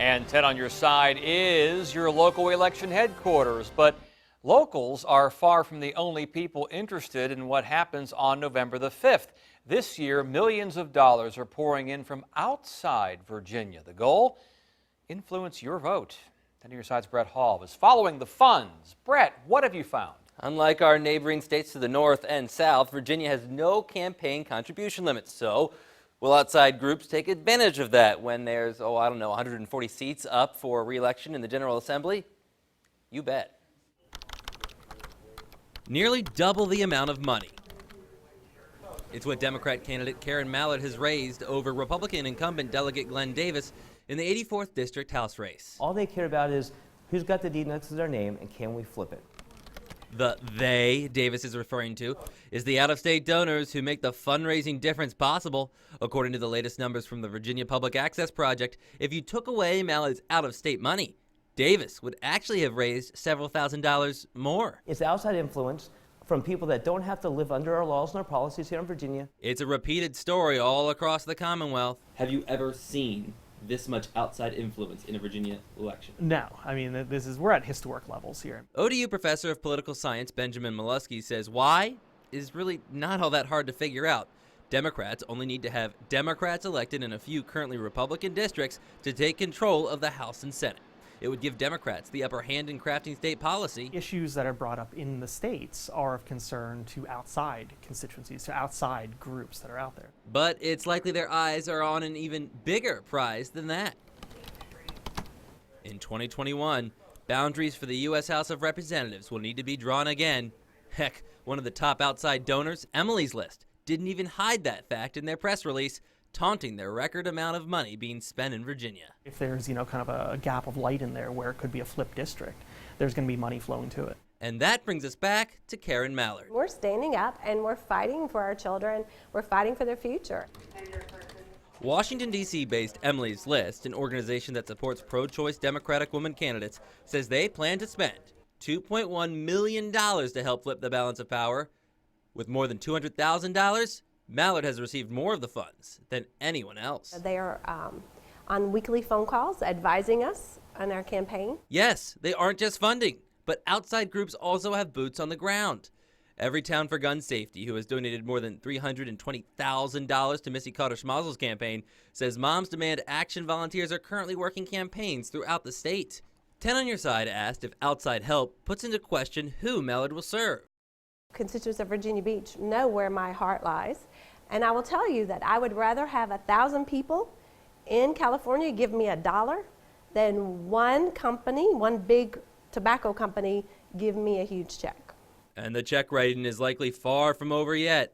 And 10 on your side is your local election headquarters. But locals are far from the only people interested in what happens on November the 5th. This year, millions of dollars are pouring in from outside Virginia. The goal? Influence your vote. 10 on your side's Brett Hall is following the funds. Brett, what have you found? Unlike our neighboring states to the north and south, Virginia has no campaign contribution limits. So will outside groups take advantage of that when there's, 140 seats up for re-election in the General Assembly? You bet. Nearly double the amount of money. It's what Democrat candidate Karen Mallard has raised over Republican incumbent delegate Glenn Davis in the 84th District House race. All they care about is who's got the D next to their name and can we flip it. The they Davis is referring to is the out-of-state donors who make the fundraising difference possible. According to the latest numbers from the Virginia Public Access Project, if you took away Mallard's out-of-state money, Davis would actually have raised several $1,000s more. It's outside influence from people that don't have to live under our laws and our policies here in Virginia. It's a repeated story all across the Commonwealth. Have you ever seen this much outside influence in a Virginia election? No, I mean, we're at historic levels here. ODU professor of political science Benjamin Molesky says why is really not all that hard to figure out. Democrats only need to have Democrats elected in a few currently Republican districts to take control of the House and Senate. It would give Democrats the upper hand in crafting state policy. Issues that are brought up in the states are of concern to outside constituencies, to outside groups that are out there. But it's likely their eyes are on an even bigger prize than that. In 2021, boundaries for the U.S. House of Representatives will need to be drawn again. Heck, one of the top outside donors, Emily's List, didn't even hide that fact in their press release, taunting their record amount of money being spent in Virginia. If there's, kind of a gap of light in there where it could be a flip district, there's going to be money flowing to it. And that brings us back to Karen Mallard. We're standing up and we're fighting for our children. We're fighting for their future. Washington, D.C.-based Emily's List, an organization that supports pro-choice Democratic women candidates, says they plan to spend $2.1 million to help flip the balance of power. With more than $200,000, Mallard has received more of the funds than anyone else. They are on weekly phone calls advising us on our campaign. Yes, they aren't just funding, but outside groups also have boots on the ground. Everytown for Gun Safety, who has donated more than $320,000 to Missy Carter Schmazel's campaign, says Moms Demand Action volunteers are currently working campaigns throughout the state. 10 on Your Side asked if outside help puts into question who Mallard will serve. Constituents of Virginia Beach know where my heart lies, and I will tell you that I would rather have 1,000 people in California give me $1 than one company, one big tobacco company, give me a huge check. And the check writing is likely far from over yet.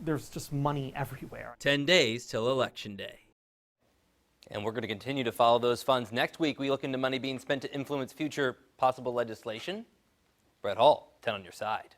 There's just money everywhere. 10 days till Election Day. And we're going to continue to follow those funds. Next week, we look into money being spent to influence future possible legislation. Brett Hall, 10 on Your Side.